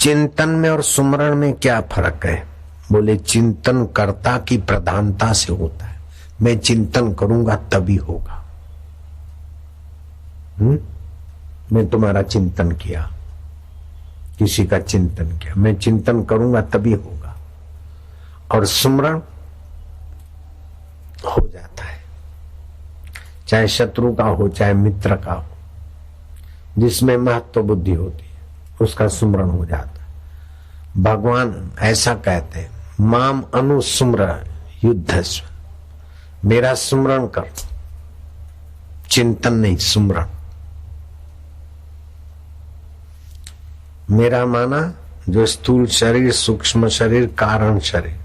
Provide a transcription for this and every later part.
चिंतन में और सुमरण में क्या फर्क है? बोले चिंतन कर्ता की प्रधानता से होता है। मैं चिंतन करूंगा तभी होगा। मैं तुम्हारा चिंतन किया, किसी का चिंतन किया, मैं चिंतन करूंगा तभी होगा। और सुमरण हो जाता है, चाहे शत्रु का हो चाहे मित्र का हो, जिसमें महत्व बुद्धि होती है उसका सुमरण हो जाता है। भगवान ऐसा कहते हैं, माम अनुसुम्र युद्धस्व, मेरा सुमरण कर, चिंतन नहीं सुमरण। मेरा माना जो स्थूल शरीर, सूक्ष्म शरीर, कारण शरीर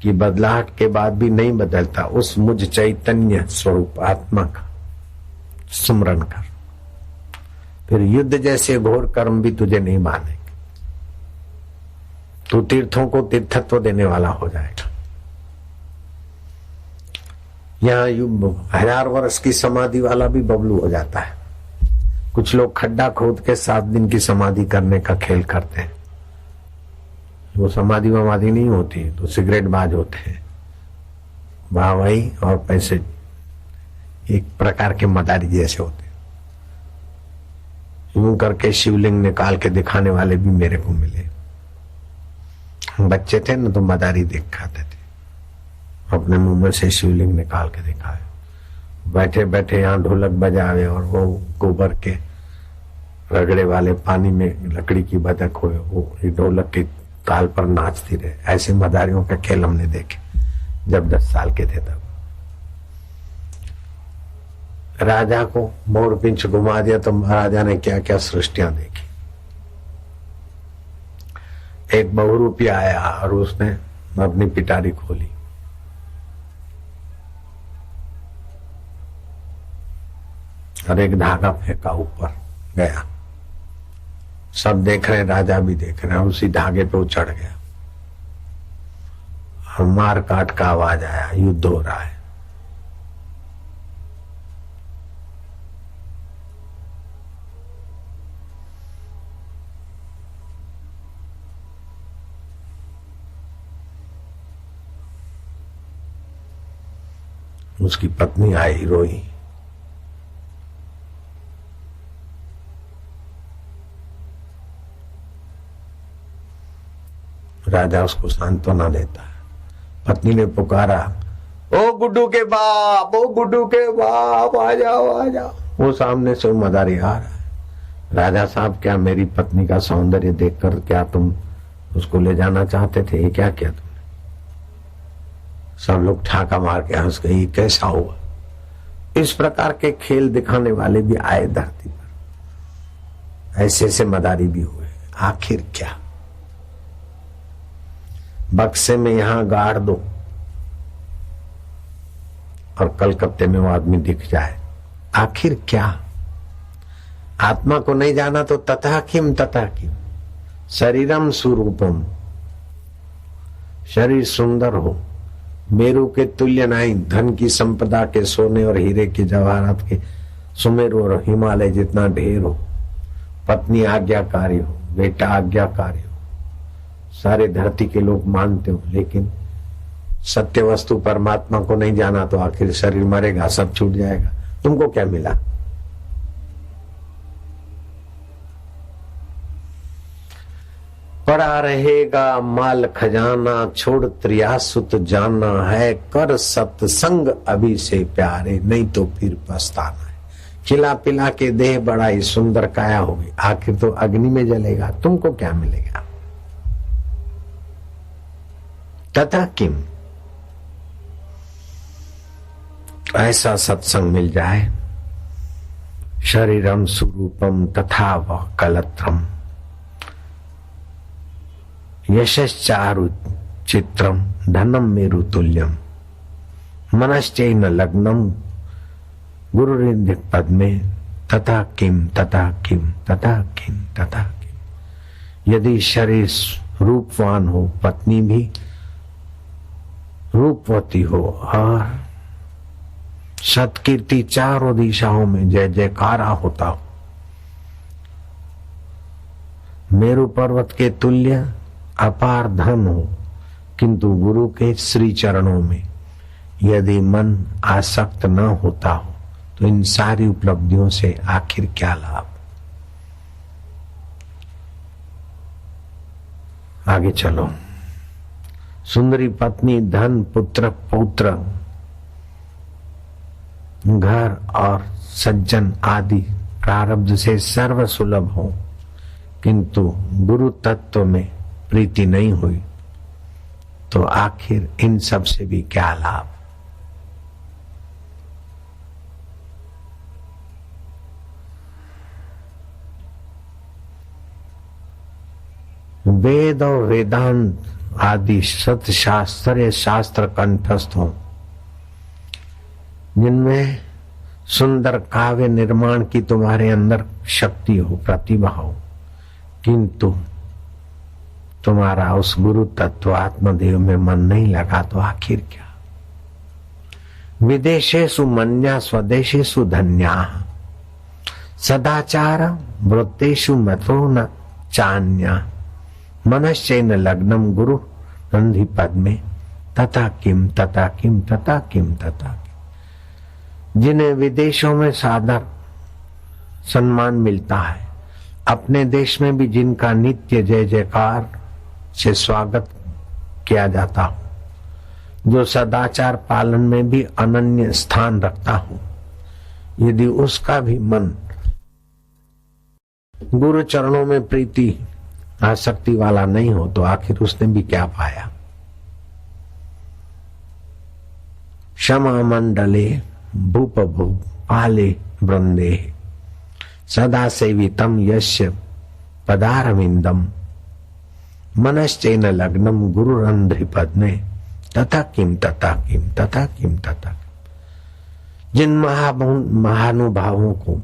की बदलाहट के बाद भी नहीं बदलता, उस मुझ चैतन्य स्वरूप आत्मा का सुमरण कर। फिर युद्ध जैसे घोर कर्म भी तुझे नहीं मानेंगे, तू तीर्थों को तीर्थत्व देने वाला हो जाएगा। यहाँ 1000 वर्ष की समाधि वाला भी बबलू हो जाता है। कुछ लोग खड्डा खोद के 7 दिन की समाधि करने का खेल करते हैं। वो समाधि वमाधि नहीं होती, तो सिगरेट बाज होते हैं, वाहवाही और पैसे एक प्रकार के मदारी जैसे होते हैं। यूं करके शिवलिंग निकाल के दिखाने वाले भी मेरे को मिले। बच्चे थे ना तो मदारी देख खाते थे, अपने मुंह में से शिवलिंग निकाल के दिखाए। बैठे बैठे यहाँ ढोलक बजावे और वो गोबर के रगड़े वाले पानी में लकड़ी की बतख हो, वो ढोलक के ताल पर नाचती रहे। ऐसे मदारियों का खेल हमने देखे जब 10 साल के थे तब। राजा को मोर पिंच घुमा दिया तो महाराजा ने क्या क्या सृष्टियां देखी। एक बहुरूपी आया और उसने अपनी पिटारी खोली, और एक धागा फेंका, ऊपर गया। सब देख रहे, राजा भी देख रहे हैं, उसी धागे पे वो चढ़ गया और मार काट का आवाज आया, युद्ध हो रहा है। उसकी पत्नी आई, रोई। राजा उसको सांत्वना देता है। पत्नी ने पुकारा, ओ गुड्डू के बाप, ओ गुड्डू के बाप, आ जाओ आ जाओ। वो सामने से मदारी आ रहा है। राजा साहब, क्या मेरी पत्नी का सौंदर्य देखकर क्या तुम उसको ले जाना चाहते थे? ये क्या किया तुमने? सब लोग ठाका मार के हंस गए, ये कैसा हुआ? इस प्रकार के खेल दिखाने वाले भी आए धरती पर, ऐसे ऐसे मदारी भी हुए। आखिर क्या? बक्से में यहां गाड़ दो और कलकत्ते में वो आदमी दिख जाए। आखिर क्या? आत्मा को नहीं जाना तो तथा किम तथा किम। शरीरम सुरूपम, शरीर सुंदर हो, मेरू के तुल्य नहीं, धन की संपदा के, सोने और हीरे के जवाहरात के सुमेरु और हिमालय जितना ढेर हो, पत्नी आज्ञाकारी हो, बेटा आज्ञाकारी हो, सारे धरती के लोग मानते हो, लेकिन सत्य वस्तु परमात्मा को नहीं जाना तो आखिर शरीर मरेगा, सब छूट जाएगा। तुमको क्या मिला? पड़ा रहेगा माल खजाना, छोड़ त्रियासुत जाना है, कर सत्संग अभी से प्यारे, नहीं तो फिर पछताना है। खिला पिला के देह बड़ा ही सुंदर काया होगी, आखिर तो अग्नि में जलेगा। तुमको क्या मिलेगा? तथा किम, ऐसा सत्संग मिल जाए। शरीरम स्वरूपम तथा वह कलत्रम, यशश्चारु चित्रम, धनम मेरु तुल्यम, मनश्चैन लग्नम, गुरुरिंद पद्मे, तथा किम तथा किम तथा किम तथा किम। यदि शरीर रूपवान हो, पत्नी भी रूपवती हो और सत्कीर्ति चारों दिशाओं में जय जयकारा होता हो, मेरु पर्वत के तुल्य अपार धन हो, किंतु गुरु के श्री चरणों में यदि मन आसक्त न होता हो तो इन सारी उपलब्धियों से आखिर क्या लाभ। आगे चलो। सुंदरी पत्नी, धन, पुत्र, पौत्र, घर और सज्जन आदि प्रारब्ध से सर्व सुलभ हो, किंतु गुरु तत्व में प्रीति नहीं हुई तो आखिर इन सब से भी क्या लाभ। वेद और वेदांत आदि सतशास्त्रीय शास्त्र कंठस्थ हो, जिनमें सुंदर काव्य निर्माण की तुम्हारे अंदर शक्ति हो, प्रतिभा हो, किंतु तुम्हारा उस गुरु तत्व आत्मदेव में मन नहीं लगा तो आखिर क्या। विदेशेषु मन्या स्वदेशेषु धन्या, सदाचार वृत्तेषु मतो न चान्या, मनश्चैन लग्नम गुरु रंधि पद में तथा किम तथा किम तथा किम तथा किम। जिन्हें विदेशों में सादर सम्मान मिलता है, अपने देश में भी जिनका नित्य जय जयकार से स्वागत किया जाता हो, जो सदाचार पालन में भी अनन्य स्थान रखता हो, यदि उसका भी मन गुरु चरणों में प्रीति आसक्ति वाला नहीं हो तो आखिर उसने भी क्या पाया। क्षमा मंडले भूप भूप पाले वृंदे, सदा सेवितम यस्य पदारविंदम, मनश्चैन लग्नम गुरु रंध्रिपद में तथा किम तथा किम तथा किम तथा। जिन महानुभावों को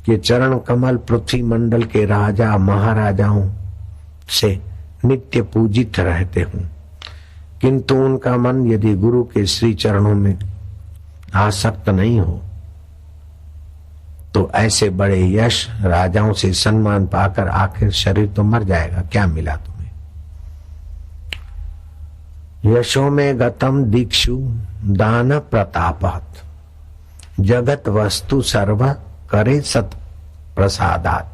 के चरण कमल पृथ्वी मंडल के राजा महाराजाओं से नित्य पूजित रहते हों, किंतु उनका मन यदि गुरु के श्री चरणों में आसक्त नहीं हो तो ऐसे बड़े यश राजाओं से सम्मान पाकर आखिर शरीर तो मर जाएगा, क्या मिला तुम्हें। यशो में गतम दीक्षु दान प्रतापत, जगत वस्तु सर्व करे सत प्रसादात,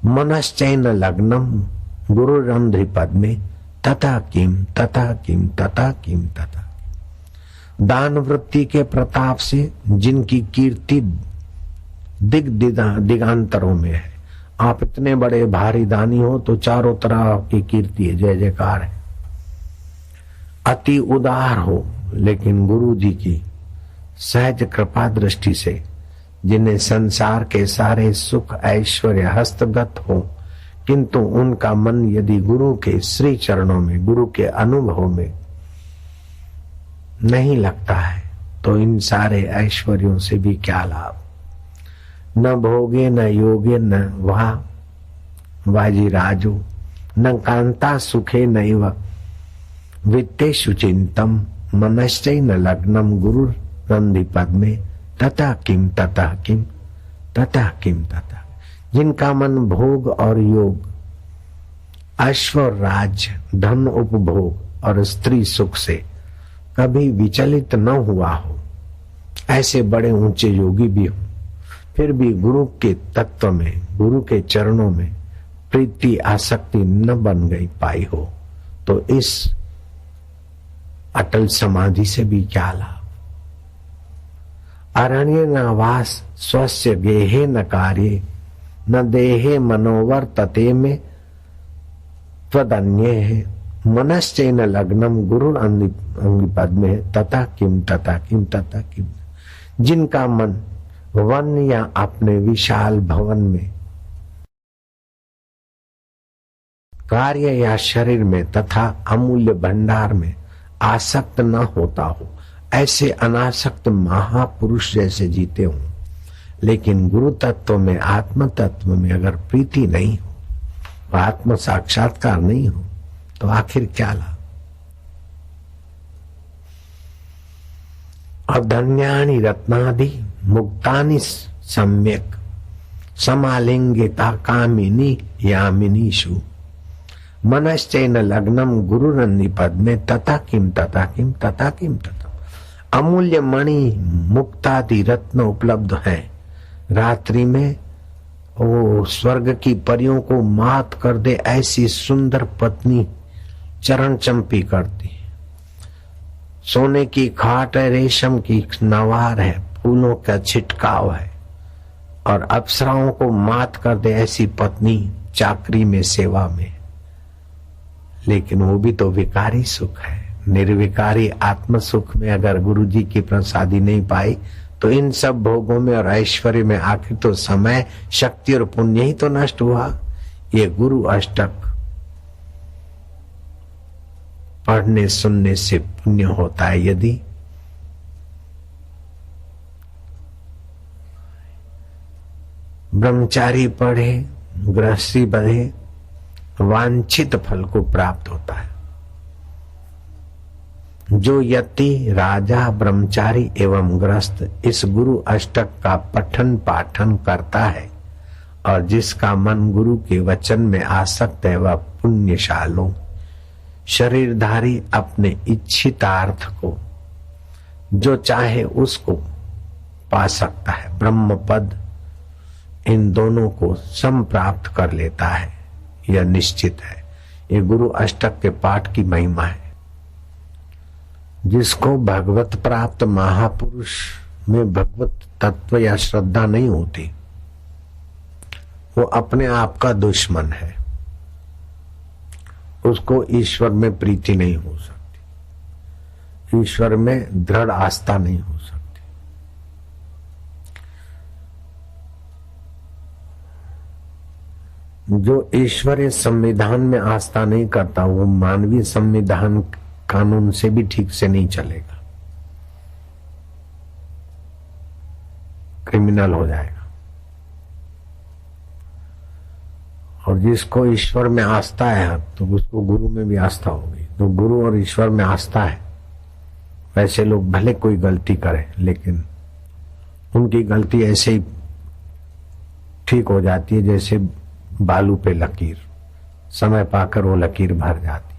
मनश्चैन लग्नम गुरु रंध्रिपद में तथा किम तथा किम तथा किम तथा। दान वृत्ति के प्रताप से जिनकी कीर्ति दिगांतरों में है, आप इतने बड़े भारी दानी हो तो चारों तरफ की कीर्ति है, जय जयकार है। अति उदार हो, लेकिन गुरु जी की सहज कृपा दृष्टि से जिन्हें संसार के सारे सुख ऐश्वर्य हस्तगत हो, किंतु उनका मन यदि गुरु के श्री चरणों में, गुरु के अनुभव में नहीं लगता है तो इन सारे ऐश्वर्यों से भी क्या लाभ। न भोगे न योगे न वाह वाजी राजू, न कांता सुखे नैव वित्तेषु चिंतम, मनश्चैन लग्नम गुरु रंधि पद में तथा किम तथा किम तथा किम तथा। जिनका मन भोग और योग, अश्व राज्य, धन उपभोग और स्त्री सुख से कभी विचलित न हुआ हो, ऐसे बड़े ऊंचे योगी भी हो, फिर भी गुरु के तत्व में, गुरु के चरणों में प्रीति आसक्ति न बन गई पाई हो तो इस अटल समाधि से भी क्या लाभ। अरण्य न वास स्वस्य गेहे न कार्ये, न देहे मनोवर तते में त्वदन्ये है, मनश्चैन लग्नम गुरु अंगिपद में तथा किम तथा किम तथा किम। जिनका मन वन या अपने विशाल भवन में, कार्य या शरीर में तथा अमूल्य भंडार में आसक्त न होता हो, ऐसे अनासक्त महापुरुष जैसे जीते हों, लेकिन गुरु तत्व में, आत्म तत्व में अगर प्रीति नहीं हो, आत्म साक्षात्कार नहीं हो तो आखिर क्या लाभ। और धन्यानि रत्नादि मुक्तानि सम्यक समालिंगिता कामिनी यामिनीषु मनश्चैन लग्नम गुरुरन्निपद में तथा किम तथा किम तथा किम तथा। अमूल्य मणि मुक्तादि रत्न उपलब्ध है। रात्रि में वो स्वर्ग की परियों को मात कर दे ऐसी सुंदर पत्नी चरण चंपी करती। सोने की खाट है, रेशम की नवार है, फूलों का छिटकाव है और अप्सराओं को मात कर दे ऐसी पत्नी चाकरी में, सेवा में। लेकिन वो भी तो विकारी सुख है। निर्विकारी आत्म सुख में अगर गुरु जी की प्रसादी नहीं पाई तो इन सब भोगों में और ऐश्वर्य में आखिर तो समय, शक्ति और पुण्य ही तो नष्ट हुआ। ये गुरु अष्टक पढ़ने सुनने से पुण्य होता है। यदि ब्रह्मचारी पढ़े, गृहस्थी बढ़े, वांछित फल को प्राप्त होता है। जो यति, राजा, ब्रह्मचारी एवं गृहस्थ इस गुरु अष्टक का पठन पाठन करता है और जिसका मन गुरु के वचन में आसक्त है वह पुण्यशालों शरीरधारी अपने इच्छितार्थ को जो चाहे उसको पा सकता है। ब्रह्म पद इन दोनों को सम प्राप्त कर लेता है, यह निश्चित है। ये गुरु अष्टक के पाठ की महिमा है। जिसको भगवत प्राप्त महापुरुष में भगवत तत्व या श्रद्धा नहीं होती वो अपने आप का दुश्मन है। उसको ईश्वर में प्रीति नहीं हो सकती, ईश्वर में दृढ़ आस्था नहीं हो सकती। जो ईश्वरीय संविधान में आस्था नहीं करता वो मानवीय संविधान कानून से भी ठीक से नहीं चलेगा, क्रिमिनल हो जाएगा। और जिसको ईश्वर में आस्था है तो उसको गुरु में भी आस्था होगी। तो गुरु और ईश्वर में आस्था है। वैसे लोग भले कोई गलती करे लेकिन उनकी गलती ऐसे ही ठीक हो जाती है जैसे बालू पे लकीर, समय पाकर वो लकीर भर जाती।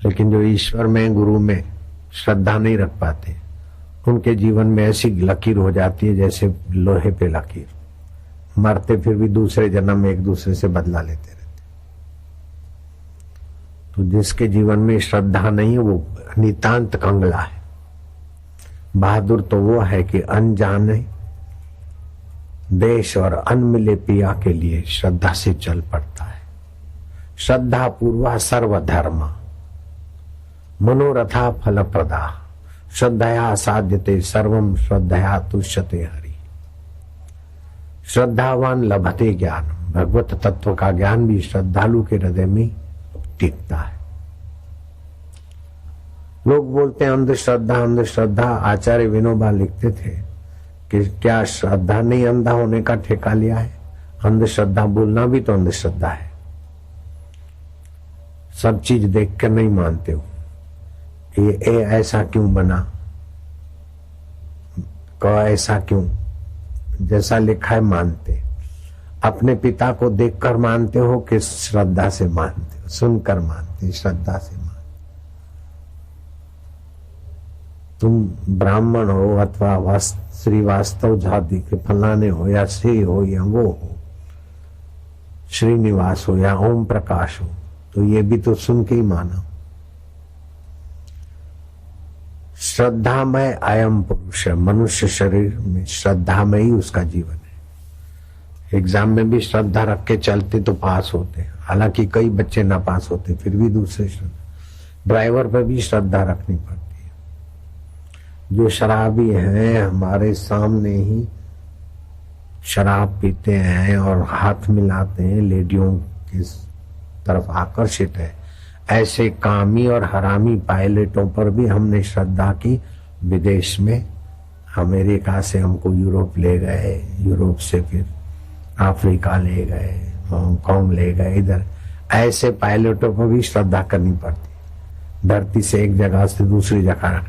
लेकिन जो ईश्वर में, गुरु में श्रद्धा नहीं रख पाते उनके जीवन में ऐसी लकीर हो जाती है जैसे लोहे पे लकीर। मरते फिर भी दूसरे जन्म में एक दूसरे से बदला लेते रहते। तो जिसके जीवन में श्रद्धा नहीं है वो नितांत कंगला है। बहादुर तो वो है कि अनजाने देश और अनमिले पिया के लिए श्रद्धा से चल पड़ता है। श्रद्धा पूर्वा सर्वधर्म मनोरथा फलप्रदा श्रद्धया साध्यते सर्वम श्रद्धया तुष्यते हरि। श्रद्धावान लभते ज्ञान। भगवत तत्व का ज्ञान भी श्रद्धालु के हृदय में टिकता है। लोग बोलते हैं अंधश्रद्धा अंधश्रद्धा। आचार्य विनोबा लिखते थे कि क्या श्रद्धा ने अंधा होने का ठेका लिया है? अंधश्रद्धा बोलना भी तो अंधश्रद्धा है। सब चीज देखकर नहीं मानते हो ये ऐसा क्यों बना, ऐसा क्यों, जैसा लिखा है मानते। अपने पिता को देखकर मानते हो कि श्रद्धा से मानते हो? सुनकर मानते, श्रद्धा से मानते। तुम ब्राह्मण हो अथवा श्रीवास्तव जाति के फलाने हो या श्री हो या वो हो, श्रीनिवास हो या ओम प्रकाश हो, तो ये भी तो सुन के ही मानो। श्रद्धामय अयम पुरुष है। मनुष्य शरीर में श्रद्धामय ही उसका जीवन है। एग्जाम में भी श्रद्धा रख के चलते तो पास होते, हालांकि कई बच्चे ना पास होते फिर भी दूसरे श्रद्धा। ड्राइवर पर भी श्रद्धा रखनी पड़ती है। जो शराबी हैं हमारे सामने ही शराब पीते हैं और हाथ मिलाते हैं, लेडियों की तरफ आकर्षित है, ऐसे कामी और हरामी पायलटों पर भी हमने श्रद्धा की। विदेश में अमेरिका से हमको यूरोप ले गए, यूरोप से फिर अफ्रीका ले गए, हांगकांग ले गए। इधर ऐसे पायलटों पर भी श्रद्धा करनी पड़ती। धरती से एक जगह से दूसरी जगह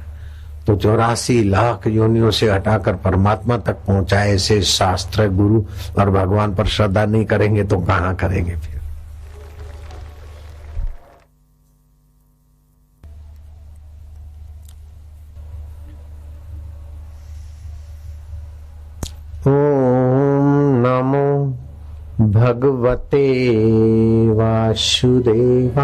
तो 84 लाख योनियों से हटाकर परमात्मा तक पहुंचाए ऐसे शास्त्र, गुरु और भगवान पर श्रद्धा नहीं करेंगे तो कहां करेंगे फिर। ओम नमो भगवते वासुदेवाय।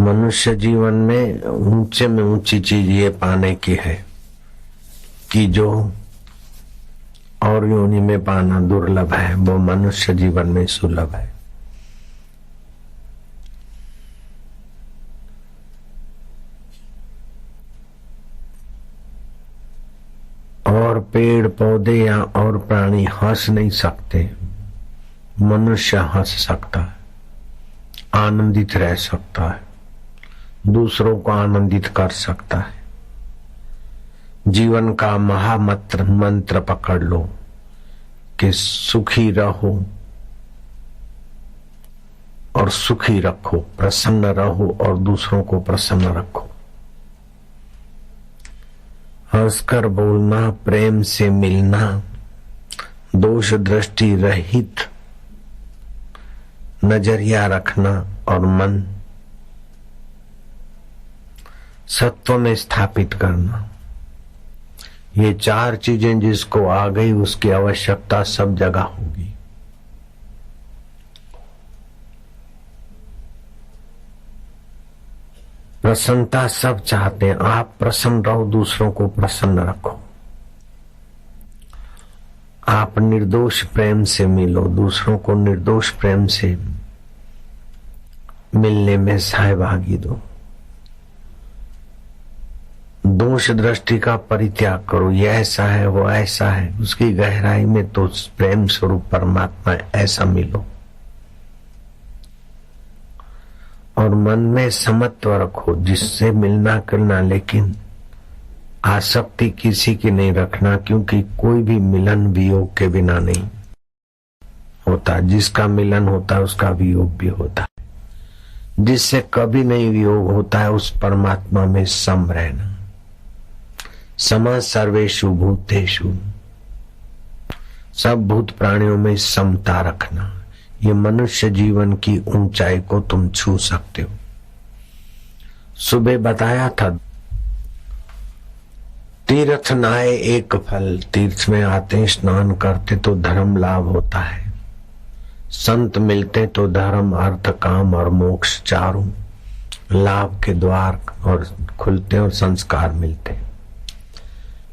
मनुष्य जीवन में ऊंची चीज ये पाने की है कि जो और योनि में पाना दुर्लभ है, वो मनुष्य जीवन में सुलभ है। और पेड़ पौधे या और प्राणी हंस नहीं सकते, मनुष्य हंस सकता है, आनंदित रह सकता है, दूसरों को आनंदित कर सकता है। जीवन का महामंत्र मंत्र पकड़ लो कि सुखी रहो और सुखी रखो, प्रसन्न रहो और दूसरों को प्रसन्न रखो। हंसकर बोलना, प्रेम से मिलना, दोष दृष्टि रहित नजरिया रखना और मन सत्व में स्थापित करना, ये 4 चीजें जिसको आ गई उसकी आवश्यकता सब जगह होगी। प्रसन्नता सब चाहते हैं, आप प्रसन्न रहो, दूसरों को प्रसन्न रखो। आप निर्दोष प्रेम से मिलो, दूसरों को निर्दोष प्रेम से मिलने में सहभागी दो। दोष दृष्टि का परित्याग करो, ये ऐसा है वो ऐसा है, उसकी गहराई में तो प्रेम स्वरूप परमात्मा ऐसा मिलो। और मन में समत्व रखो, जिससे मिलना करना, लेकिन आसक्ति किसी की नहीं रखना, क्योंकि कोई भी मिलन वियोग के बिना नहीं होता। जिसका मिलन होता है उसका वियोग भी होता है। जिससे कभी नहीं वियोग होता है उस परमात्मा में सम रहना। समा सर्वेषु भूतेषु, सब भूत प्राणियों में समता रखना, ये मनुष्य जीवन की ऊंचाई को तुम छू सकते हो। सुबह बताया था, तीर्थ नहाए एक फल, तीर्थ में आते स्नान करते तो धर्म लाभ होता है, संत मिलते तो धर्म अर्थ काम और मोक्ष चारों लाभ के द्वार और खुलते और संस्कार मिलते।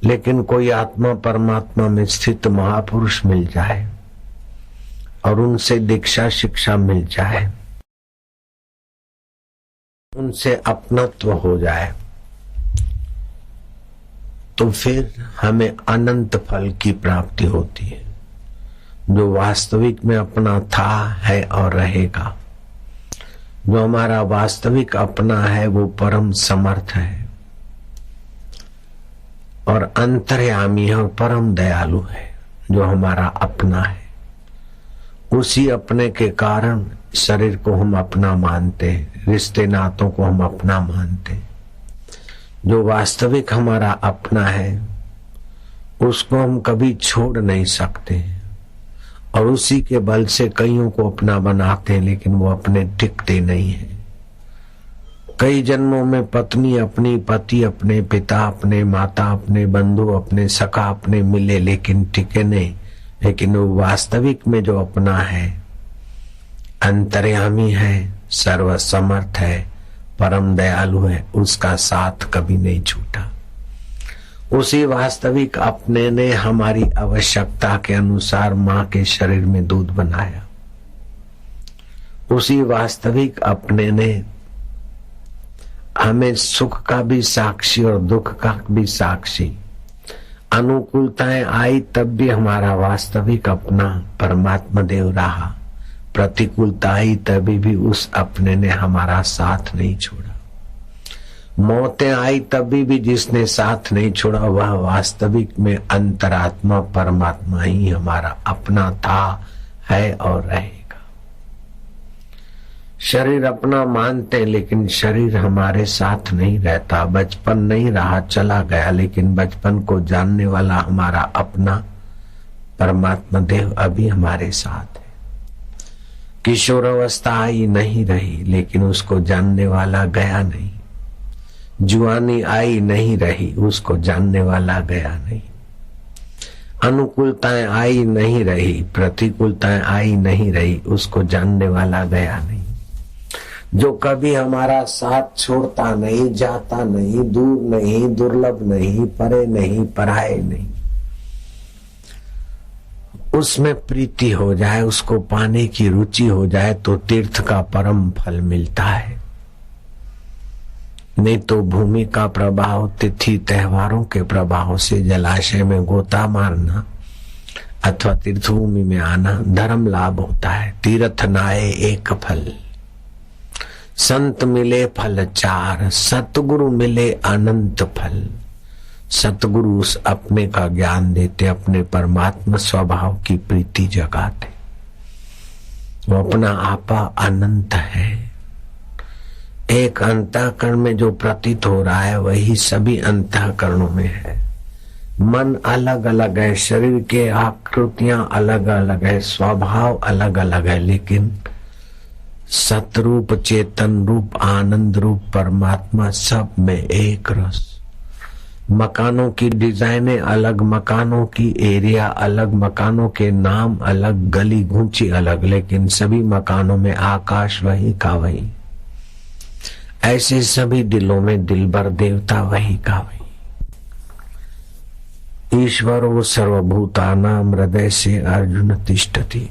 लेकिन कोई आत्मा परमात्मा में स्थित महापुरुष मिल जाए और उनसे दीक्षा शिक्षा मिल जाए, उनसे अपनत्व हो जाए, तो फिर हमें अनंत फल की प्राप्ति होती है। जो वास्तविक में अपना था, है और रहेगा। जो हमारा वास्तविक अपना है वो परम समर्थ है और अंतर्यामी है और परम दयालु है। जो हमारा अपना है, उसी अपने के कारण शरीर को हम अपना मानते, रिश्ते नातों को हम अपना मानते। जो वास्तविक हमारा अपना है उसको हम कभी छोड़ नहीं सकते और उसी के बल से कईयों को अपना बनाते हैं, लेकिन वो अपने टिकते नहीं है। कई जन्मों में पत्नी अपनी, पति अपने, पिता अपने, माता अपने, बंधु अपने, सखा अपने मिले, लेकिन टिके नहीं। लेकिन वो वास्तविक में जो अपना है, अंतर्यामी है, सर्वसमर्थ है, परम दयालु है, उसका साथ कभी नहीं छूटा। उसी वास्तविक अपने ने हमारी आवश्यकता के अनुसार मां के शरीर में दूध बनाया। उसी वास्तविक अपने ने हमें सुख का भी साक्षी और दुख का भी साक्षी, अनुकूलताएं आई तब भी हमारा वास्तविक अपना परमात्मा देव रहा, प्रतिकूलता आई तभी भी उस अपने ने हमारा साथ नहीं छोड़ा। मौतें आई तभी भी जिसने साथ नहीं छोड़ा वह वास्तविक में अंतरात्मा परमात्मा ही हमारा अपना था, है और रहेगा। शरीर अपना मानते लेकिन शरीर हमारे साथ नहीं रहता। बचपन नहीं रहा, चला गया, लेकिन बचपन को जानने वाला हमारा अपना परमात्मा देव अभी हमारे साथ है। किशोर अवस्था आई नहीं रही, लेकिन उसको जानने वाला गया नहीं। जुआनी आई नहीं रही, उसको जानने वाला गया नहीं। अनुकूलताएं आई नहीं रही, प्रतिकूलताएं आई नहीं रही, उसको जानने वाला गया नहीं। जो कभी हमारा साथ छोड़ता नहीं, जाता नहीं, दूर नहीं, दुर्लभ नहीं, परे नहीं, पराये नहीं, उसमें प्रीति हो जाए, उसको पाने की रुचि हो जाए तो तीर्थ का परम फल मिलता है। नहीं तो भूमि का प्रभाव, तिथि त्योहारों के प्रभाव से जलाशय में गोता मारना अथवा तीर्थभूमि में आना धर्म लाभ होता है। तीर्थ नाए एक फल, संत मिले फल चार, सतगुरु मिले अनंत फल। सतगुरु उस अपने का ज्ञान देते, अपने परमात्मा स्वभाव की प्रीति जगाते। वो अपना आपा अनंत है। एक अंतःकरण में जो प्रतीत हो रहा है वही सभी अंतःकरणों में है। मन अलग अलग है, शरीर के आकृतियां अलग अलग है, स्वभाव अलग अलग है, लेकिन सतरूप चेतन रूप आनंद रूप परमात्मा सब में एक रस। मकानों की डिजाइनें अलग, मकानों की एरिया अलग, मकानों के नाम अलग, गली गूंची अलग, लेकिन सभी मकानों में आकाश वही का वही। ऐसे सभी दिलों में दिलबर देवता वही का वही। ईश्वरो सर्वभूतानां हृदय से अर्जुन तिष्ठति।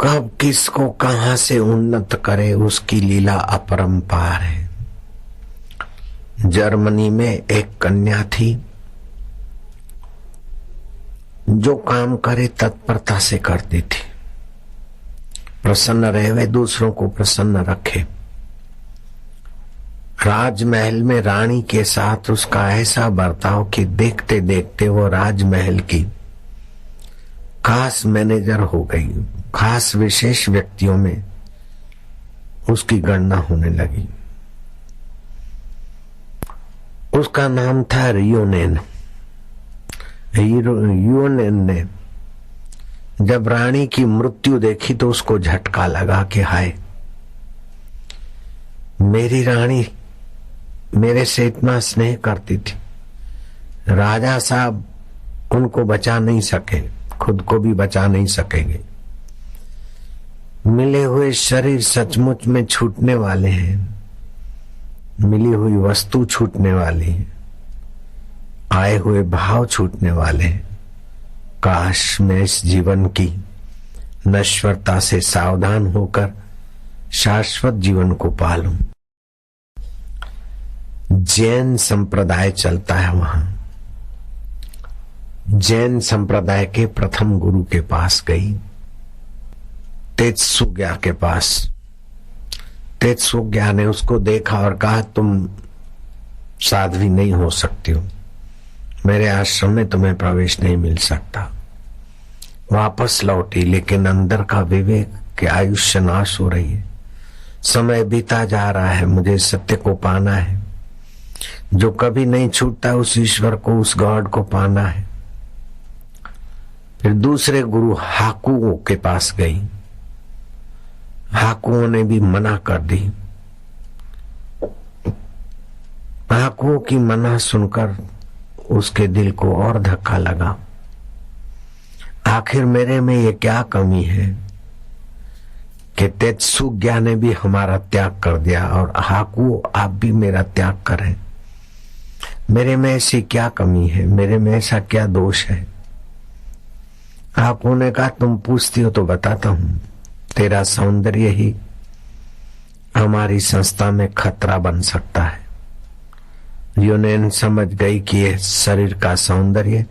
कब किसको कहां से उन्नत करे उसकी लीला अपरंपार है। जर्मनी में एक कन्या थी जो काम करे तत्परता से करती थी। प्रसन्न रहे, दूसरों को प्रसन्न रखे। राजमहल में रानी के साथ उसका ऐसा बर्ताव कि देखते देखते वो राजमहल की खास मैनेजर हो गई। खास विशेष व्यक्तियों में उसकी गणना होने लगी। उसका नाम था रियोनेन। रियोनेन ने जब रानी की मृत्यु देखी तो उसको झटका लगा कि हाय, मेरी रानी मेरे से इतना स्नेह करती थी, राजा साहब उनको बचा नहीं सके, खुद को भी बचा नहीं सकेंगे। मिले हुए शरीर सचमुच में छूटने वाले हैं, मिली हुई वस्तु छूटने वाली है, आए हुए भाव छूटने वाले हैं। काश मैं इस जीवन की नश्वरता से सावधान होकर शाश्वत जीवन को पालूं। जैन संप्रदाय चलता है वहां। जैन संप्रदाय के प्रथम गुरु के पास गई, तेत्सुग्या के पास। तेत्सुग्या ने उसको देखा और कहा, तुम साध्वी नहीं हो सकती हो, मेरे आश्रम में तुम्हें प्रवेश नहीं मिल सकता। वापस लौटी, लेकिन अंदर का विवेक के आयुष्य नाश हो रही है। समय बीता जा रहा है, मुझे सत्य को पाना है। जो कभी नहीं छूटता उस ईश्वर को, उस गॉड को पाना है। फिर दूसरे गुरु हाकुओं के पास गई। हाकुओं ने भी मना कर दी। हाकुओं की मना सुनकर उसके दिल को और धक्का लगा। आखिर मेरे में ये क्या कमी है कि तेत्सुग्या ने भी हमारा त्याग कर दिया और हाकुओ आप भी मेरा त्याग करें। मेरे में ऐसी क्या कमी है, मेरे में ऐसा क्या दोष है? हाकुओ ने कहा, तुम पूछती हो तो बताता हूं, तेरा सौंदर्य ही हमारी संस्था में खतरा बन सकता है। यूनेन समझ गई कि यह शरीर का सौंदर्य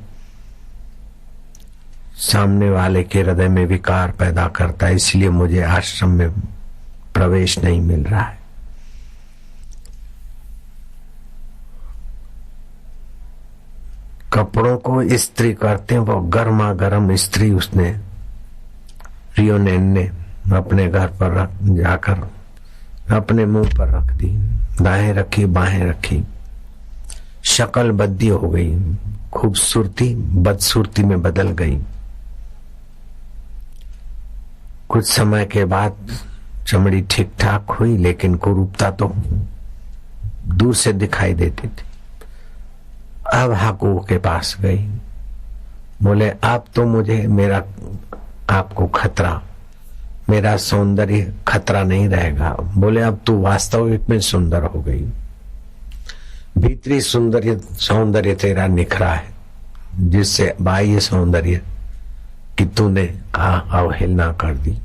सामने वाले के हृदय में विकार पैदा करता है, इसलिए मुझे आश्रम में प्रवेश नहीं मिल रहा है। कपड़ों को इस्त्री करते हैं, वो गर्मा गर्म इस्त्री उसने रियोनेन ने अपने घर पर जाकर अपने मुंह पर रख दी, दाएं रखी बाहें रखी, शक्ल बद्दी हो गई, खूबसूरती बदसूरती में बदल गई। कुछ समय के बाद चमड़ी ठीक ठाक हुई, लेकिन कुरूपता तो दूर से दिखाई देती थी। अब हाकू के पास गई, बोले आप तो मुझे मेरा आपको खतरा, मेरा सौंदर्य खतरा नहीं रहेगा। बोले अब तू वास्तविक में सुंदर हो गई, भीतरी सौंदर्य तेरा निखरा है, जिससे बाह्य सौंदर्य कि तूने अवहेलना कर दी।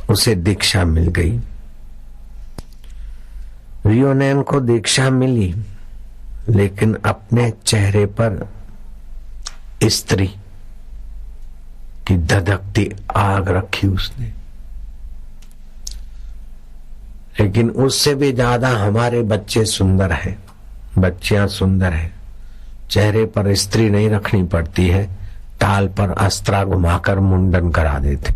उसे दीक्षा मिल गई। रियोनेन को दीक्षा मिली, लेकिन अपने चेहरे पर स्त्री की धधकती आग रखी उसने। लेकिन उससे भी ज्यादा हमारे बच्चे सुंदर हैं, बच्चियां सुंदर हैं। चेहरे पर स्त्री नहीं रखनी पड़ती है, टाल पर अस्त्रा घुमाकर मुंडन करा देते।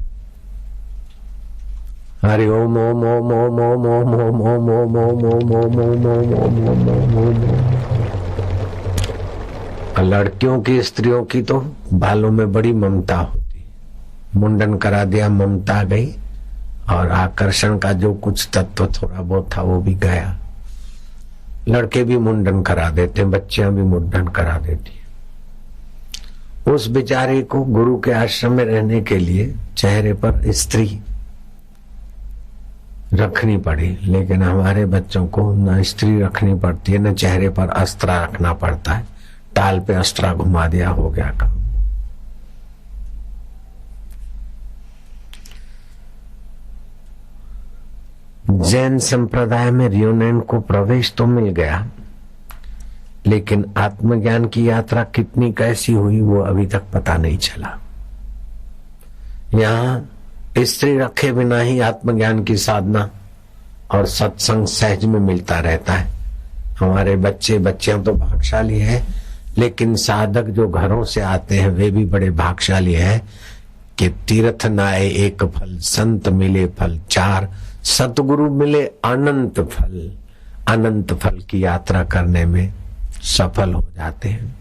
हरि ओम ओम ओम ओम ओम ओम ओम ओम ओम ओम ओम ओम ओम ओम ओम ओम। लड़कियों की स्त्रियों की तो बालों में बड़ी ममता होती, मुंडन करा दिया, ममता गई और आकर्षण का जो कुछ तत्व थोड़ा बहुत था वो भी गया। लड़के भी मुंडन करा देते, बच्चियां भी मुंडन करा देती। उस बेचारे को गुरु के आश्रम में रहने के लिए चेहरे पर स्त्री रखनी पड़ी, लेकिन हमारे बच्चों को न स्त्री रखनी पड़ती है न चेहरे पर अस्त्रा रखना पड़ता है। टाल पे अस्त्रा घुमा दिया, हो गया काम। जैन संप्रदाय में रियोनेन को प्रवेश तो मिल गया, लेकिन आत्मज्ञान की यात्रा कितनी कैसी हुई वो अभी तक पता नहीं चला। यहाँ स्त्री रखे बिना ही आत्मज्ञान की साधना और सत्संग सहज में मिलता रहता है। हमारे बच्चे बच्चियां तो भाग्यशाली है, लेकिन साधक जो घरों से आते हैं वे भी बड़े भाग्यशाली हैं कि तीर्थ नाए एक फल, संत मिले फल चार, सतगुरु मिले अनंत फल। अनंत फल की यात्रा करने में सफल हो जाते हैं।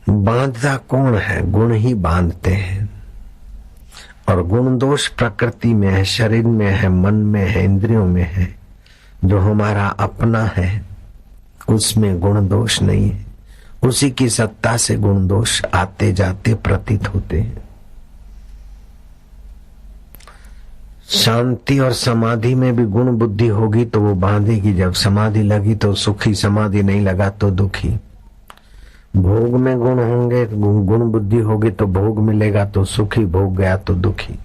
बांधता कौन है? गुण ही बांधते हैं। और गुण दोष प्रकृति में है, शरीर में है, मन में है, इंद्रियों में है। जो हमारा अपना है उसमें गुण दोष नहीं है, उसी की सत्ता से गुण दोष आते जाते प्रतीत होते हैं। शांति और समाधि में भी गुण बुद्धि होगी तो वो बांधेगी। जब समाधि लगी तो सुखी, समाधि नहीं लगा तो दुखी। भोग में गुण होंगे, गुण बुद्धि होगी तो भोग मिलेगा तो सुखी, भोग गया तो दुखी।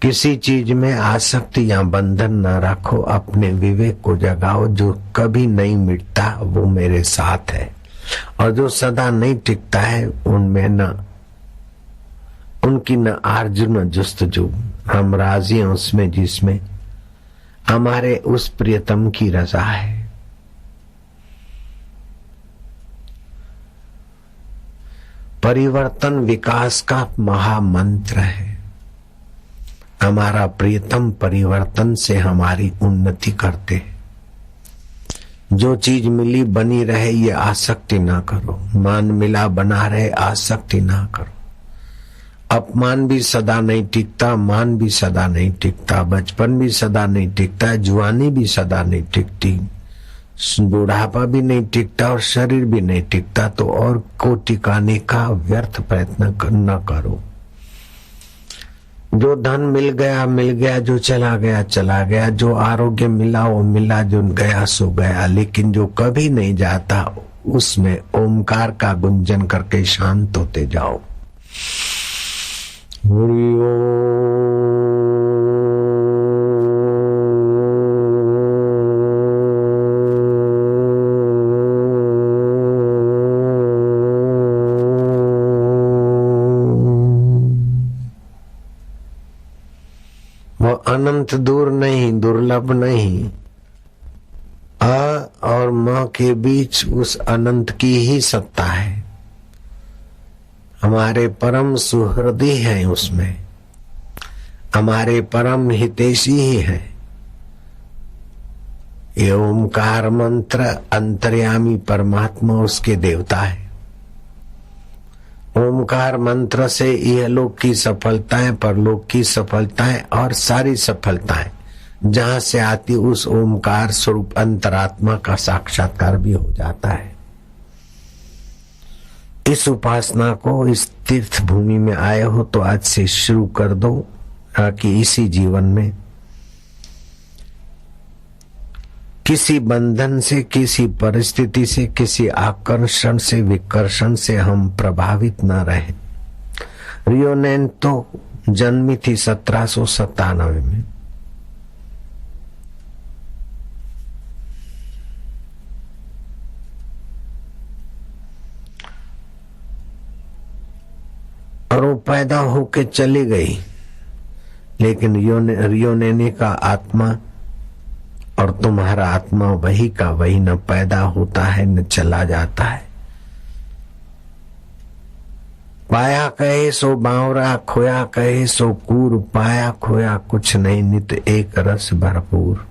किसी चीज में आसक्ति या बंधन न रखो, अपने विवेक को जगाओ। जो कभी नहीं मिटता वो मेरे साथ है, और जो सदा नहीं टिकता है उनमें न उनकी न आरजू न जुस्तजू। हम राजी हैं उसमें जिसमें हमारे उस प्रियतम की रजा है। परिवर्तन विकास का महामंत्र है। हमारा प्रियतम परिवर्तन से हमारी उन्नति करते हैं। जो चीज मिली बनी रहे ये आसक्ति ना करो। मान मिला बना रहे, आसक्ति ना करो। अपमान भी सदा नहीं टिकता, मान भी सदा नहीं टिकता, बचपन भी सदा नहीं टिकता, जुआनी भी सदा नहीं टिकती, बुढ़ापा भी नहीं टिकता और शरीर भी नहीं टिकता। तो और को टिकाने का व्यर्थ प्रयत्न न करो। जो धन मिल गया, जो चला गया, जो आरोग्य मिला वो मिला, जो गया सो गया। लेकिन जो कभी नहीं जाता उसमें ओमकार का गुंजन करके शांत होते जाओ। हरि ओम। वो अनंत दूर नहीं, दुर्लभ नहीं। अ और म के बीच उस अनंत की ही सत्ता है। हमारे परम सुहृदी हैं, उसमें हमारे परम हितैषी ही हैं। ये ओमकार मंत्र अंतर्यामी परमात्मा उसके देवता है। ओमकार मंत्र से यह लोक की सफलताएं, परलोक की सफलताएं और सारी सफलताएं जहां से आती, उस ओमकार स्वरूप अंतरात्मा का साक्षात्कार भी हो जाता है। इस उपासना को इस तीर्थ भूमि में आए हो तो आज से शुरू कर दो, ताकि इसी जीवन में किसी बंधन से, किसी परिस्थिति से, किसी आकर्षण से, विकर्षण से हम प्रभावित न रहें। रियोनेन तो जन्मी थी 1797 में। और वो पैदा होके चली गई, लेकिन रियोनेने का आत्मा और तुम्हारा आत्मा वही का वही न पैदा होता है न चला जाता है। पाया कहे सो बावरा, खोया कहे सो कूर, पाया खोया कुछ नहीं, नित एक रस भरपूर।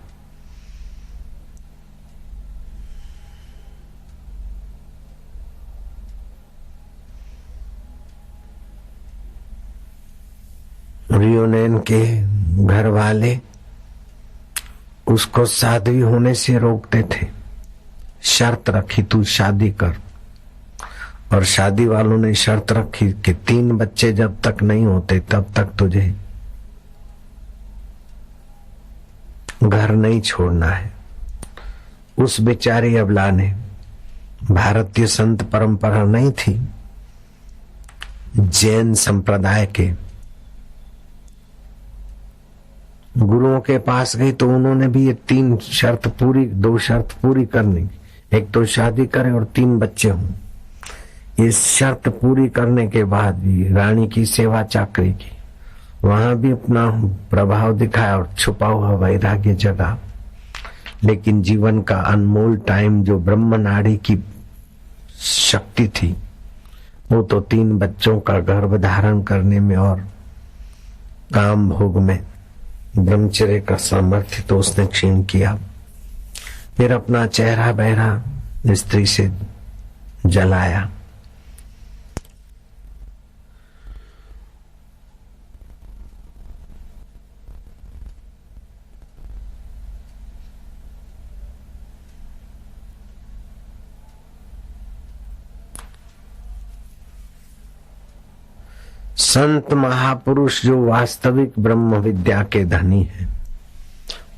रियोनेन के घर वाले उसको साध्वी होने से रोकते थे। शर्त रखी, तू शादी कर। और शादी वालों ने शर्त रखी कि 3 बच्चे जब तक नहीं होते तब तक तुझे घर नहीं छोड़ना है। उस बेचारी अबला ने, भारतीय संत परंपरा नहीं थी, जैन संप्रदाय के गुरुओं के पास गई तो उन्होंने भी ये 2 शर्त पूरी करनी। एक तो शादी करे और 3 बच्चे हों। ये शर्त पूरी करने के बाद भी रानी की सेवा चाकरी की, वहां भी अपना प्रभाव दिखाया और छुपा हुआ वैराग्य जगा। लेकिन जीवन का अनमोल टाइम जो ब्रह्म नाड़ी की शक्ति थी, वो तो 3 बच्चों का गर्भ धारण करने में और काम भोग में ब्रह्मचर्य का सामर्थ्य तो उसने क्षीण किया। फिर अपना चेहरा बहरा स्त्री से जलाया। संत महापुरुष जो वास्तविक ब्रह्म विद्या के धनी हैं,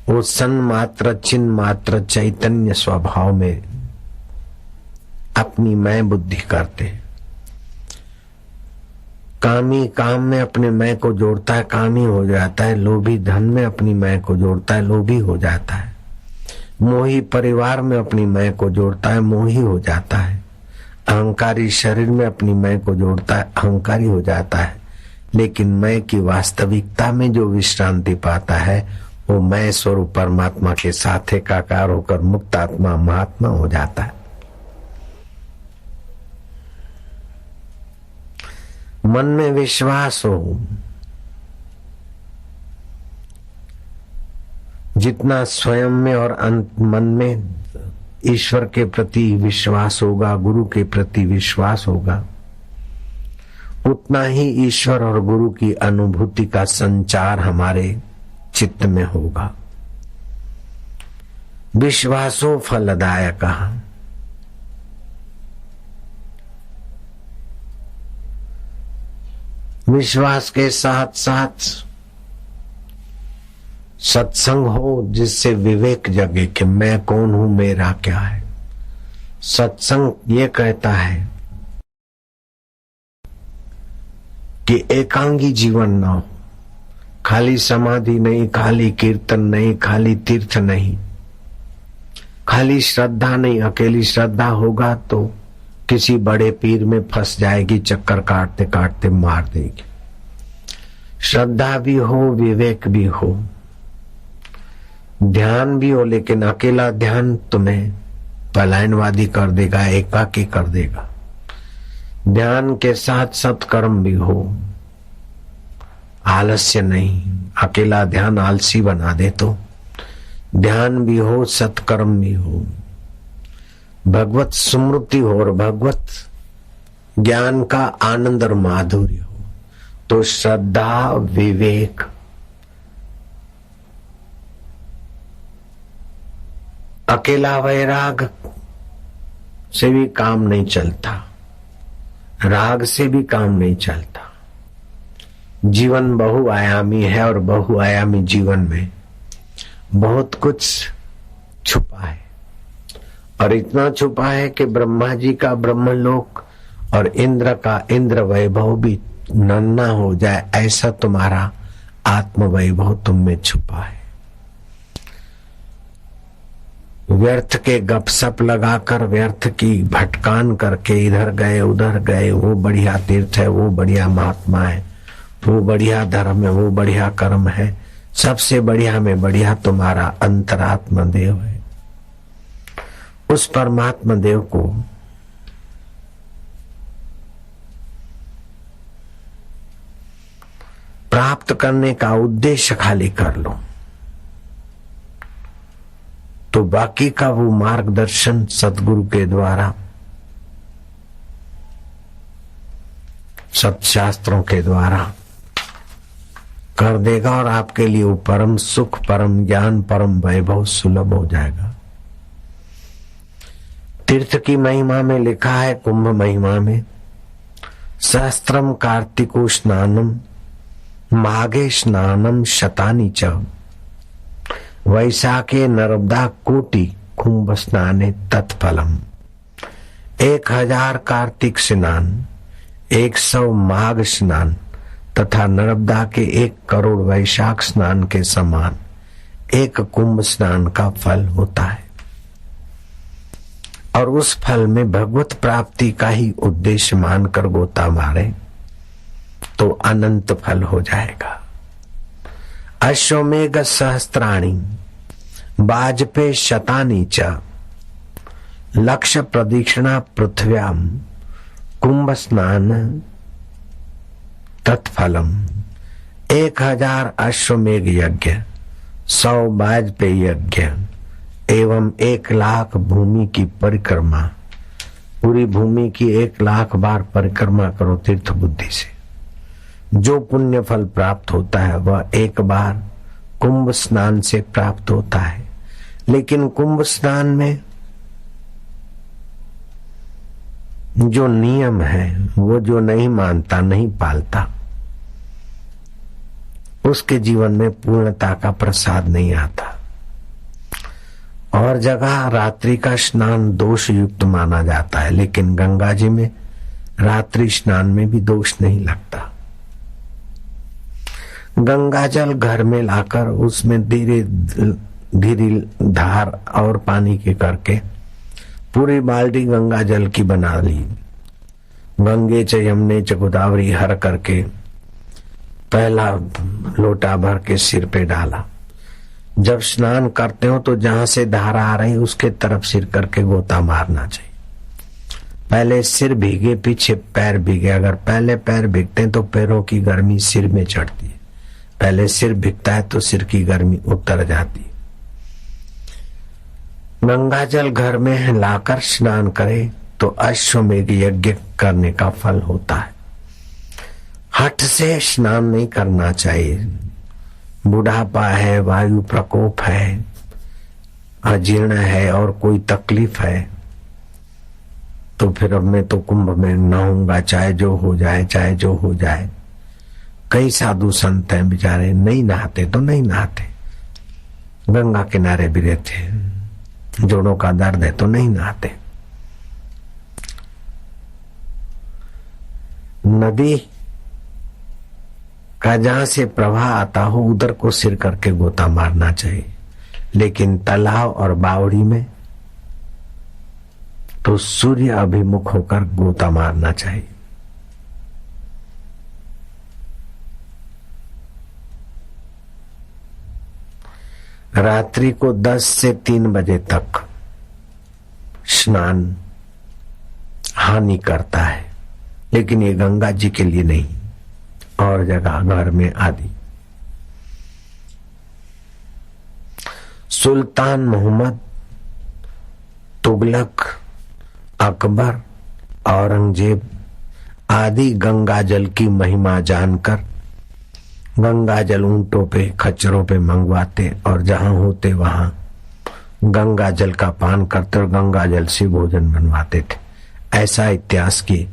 वो सन मात्र चिन्ह मात्र चैतन्य स्वभाव में अपनी मैं बुद्धि करते हैं। कामी काम में अपने मैं को जोड़ता है, कामी हो जाता है। लोभी धन में अपनी मैं को जोड़ता है, लोभी हो जाता है। मोही परिवार में अपनी मैं को जोड़ता है, मोही हो जाता है। अहंकारी शरीर में अपनी मैं को जोड़ता है, अहंकारी हो जाता है। लेकिन मैं की वास्तविकता में जो विश्रांति पाता है, वो मैं स्वरूप परमात्मा के साथ एकाकार होकर मुक्त आत्मा महात्मा हो जाता है। मन में विश्वास हो, जितना स्वयं में और मन में ईश्वर के प्रति विश्वास होगा, गुरु के प्रति विश्वास होगा, उतना ही ईश्वर और गुरु की अनुभूति का संचार हमारे चित्त में होगा। विश्वासो फलदायक। विश्वास के साथ साथ सत्संग हो, जिससे विवेक जगे कि मैं कौन हूं, मेरा क्या है। सत्संग ये कहता है कि एकांगी जीवन ना हो, खाली समाधि नहीं, खाली कीर्तन नहीं, खाली तीर्थ नहीं, खाली श्रद्धा नहीं। अकेली श्रद्धा होगा तो किसी बड़े पीर में फंस जाएगी, चक्कर काटते काटते मार देगी। श्रद्धा भी हो, विवेक भी हो, ध्यान भी हो, लेकिन अकेला ध्यान तुम्हें पलायनवादी कर देगा, एकाकी कर देगा। ध्यान के साथ सत्कर्म भी हो, आलस्य नहीं। अकेला ध्यान आलसी बना दे तो ध्यान भी हो, सत्कर्म भी हो, भगवत स्मृति हो और भगवत ज्ञान का आनंद और माधुर्य हो, तो श्रद्धा, विवेक, अकेला वैराग से भी काम नहीं चलता, राग से भी काम नहीं चलता। जीवन बहुआयामी है और बहुआयामी जीवन में बहुत कुछ छुपा है, और इतना छुपा है कि ब्रह्मा जी का ब्रह्मलोक और इंद्र का इंद्र वैभव भी नन्हा हो जाए, ऐसा तुम्हारा आत्म वैभव तुम में छुपा है। व्यर्थ के गपसप लगाकर, व्यर्थ की भटकान करके इधर गए उधर गए, वो बढ़िया तीर्थ है, वो बढ़िया महात्मा है, वो बढ़िया धर्म है, वो बढ़िया कर्म है, सबसे बढ़िया में बढ़िया तुम्हारा अंतरात्मा देव है। उस परमात्मा देव को प्राप्त करने का उद्देश्य खाली कर लो, तो बाकी का वो मार्गदर्शन सतगुरु के द्वारा, सत्शास्त्रों के द्वारा कर देगा, और आपके लिए वो परम सुख, परम ज्ञान, परम वैभव सुलभ हो जाएगा। तीर्थ की महिमा में लिखा है, कुंभ महिमा में, सहस्त्रम कार्तिको स्नानम माघे स्नानम शतानि च वैशाखे नर्मदा कोटि कुंभ स्नाने तत्फलम। 1000 कार्तिक स्नान, 100 माघ स्नान तथा नर्मदा के 1 करोड़ वैशाख स्नान के समान एक कुंभ स्नान का फल होता है, और उस फल में भगवत प्राप्ति का ही उद्देश्य मानकर गोता मारे तो अनंत फल हो जाएगा। अश्वमेघ सहस्त्राणि वाजपेय शतानि च लक्ष्य प्रदक्षिणा पृथ्व्याम कुंभ स्नान तत्फलम। 1000 अश्वमेघ यज्ञ, 100 वाजपेय यज्ञ एवं 1,00,000 भूमि की परिक्रमा, पूरी भूमि की 1,00,000 बार परिक्रमा करो तीर्थ बुद्धि से, जो पुण्य फल प्राप्त होता है वह एक बार कुंभ स्नान से प्राप्त होता है। लेकिन कुंभ स्नान में जो नियम है वो जो नहीं मानता, नहीं पालता, उसके जीवन में पूर्णता का प्रसाद नहीं आता। और जगह रात्रि का स्नान दोष युक्त माना जाता है, लेकिन गंगा जी में रात्रि स्नान में भी दोष नहीं लगता। गंगा जल घर में लाकर उसमें धीरे धीरे धार और पानी के करके पूरी बाल्टी गंगा जल की बना ली। गंगे च यमुने च गोदावरी हर करके पहला लोटा भर के सिर पे डाला। जब स्नान करते हो तो जहां से धारा आ रही उसके तरफ सिर करके गोता मारना चाहिए। पहले सिर भीगे, पीछे पैर भीगे। अगर पहले पैर भीगते तो पैरों की गर्मी सिर में चढ़ती है, पहले सिर भीगता है तो सिर की गर्मी उतर जाती है। गंगा जल घर में लाकर स्नान करे तो अश्वमेघ यज्ञ करने का फल होता है। हठ से स्नान नहीं करना चाहिए। बुढ़ापा है, वायु प्रकोप है, अजीर्ण है और कोई तकलीफ है तो फिर अब मैं तो कुंभ में नहाऊंगा, चाहे जो हो जाए, चाहे जो हो जाए। कई साधु संत हैं बेचारे, नहीं नहाते तो नहीं नहाते, गंगा किनारे भी रहते हैं, जोड़ों का दर्द है तो नहीं नहाते। नदी का जहां से प्रवाह आता हो उधर को सिर करके गोता मारना चाहिए, लेकिन तालाब और बावड़ी में तो सूर्य अभिमुख होकर गोता मारना चाहिए। रात्रि को 10 से 3 बजे तक स्नान हानि करता है, लेकिन ये गंगा जी के लिए नहीं, और जगह घर में आदि। सुल्तान मोहम्मद, तुगलक, अकबर, औरंगजेब आदि गंगा जल की महिमा जानकर गंगा जल ऊंटों पे खच्चरों पे मंगवाते और जहां होते वहां गंगा जल का पान करते और गंगा जल से भोजन बनवाते थे। ऐसा इतिहास के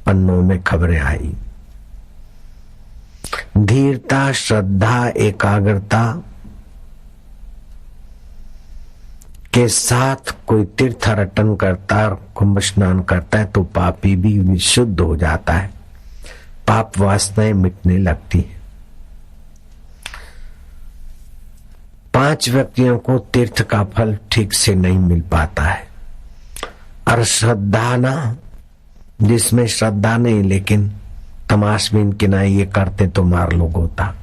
पन्नों में खबरें आई। धीरता, श्रद्धा, एकाग्रता के साथ कोई तीर्थाटन करता, कुंभ स्नान करता है तो पापी भी विशुद्ध हो जाता है, पाप वासनाएं मिटने लगती है। 5 व्यक्तियों को तीर्थ का फल ठीक से नहीं मिल पाता है। और श्रद्धा ना, जिसमें श्रद्धा नहीं लेकिन तमाशबीन किनाई ये करते तो मार लोग होता,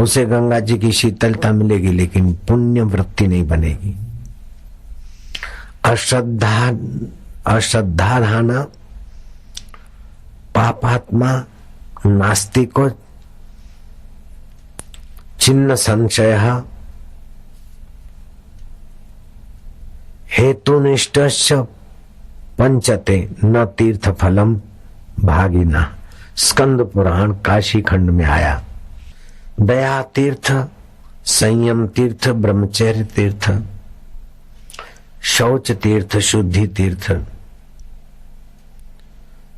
उसे गंगा जी की शीतलता मिलेगी लेकिन पुण्य वृत्ति नहीं बनेगी। अश्रद्धाधाना पापात्मा नास्तिको छिन्न संशयः हेतुनिष्ठश्च पंचते न तीर्थ फलम भागिना। स्कंद पुराण काशी खंड में आया। दया तीर्थ, संयम तीर्थ, ब्रह्मचर्य तीर्थ, शौच तीर्थ, शुद्धि तीर्थ,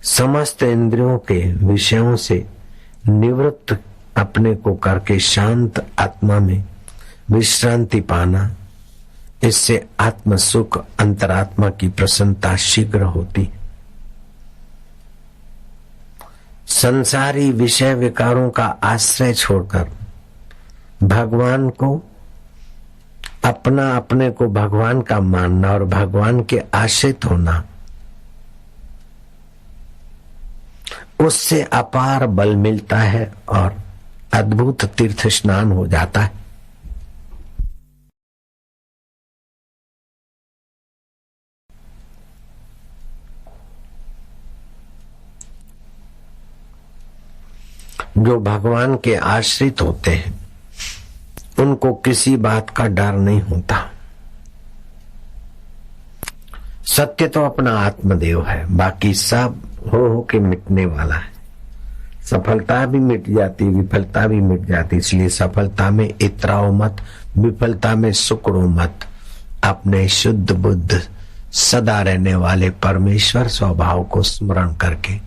समस्त इंद्रियों के विषयों से निवृत्त अपने को करके शांत आत्मा में विश्रांति पाना, इससे आत्म सुख, अंतरात्मा की प्रसन्नता शीघ्र होती। संसारी विषय विकारों का आश्रय छोड़कर भगवान को अपने को भगवान का मानना और भगवान के आश्रित होना, उससे अपार बल मिलता है और अद्भुत तीर्थ स्नान हो जाता है। जो भगवान के आश्रित होते हैं उनको किसी बात का डर नहीं होता। सत्य तो अपना आत्मदेव है, बाकी सब हो के मिटने वाला है। सफलता भी मिट जाती, विफलता भी मिट जाती, इसलिए सफलता में इतराओ मत, विफलता में सुकड़ो मत। अपने शुद्ध बुद्ध सदा रहने वाले परमेश्वर स्वभाव को स्मरण करके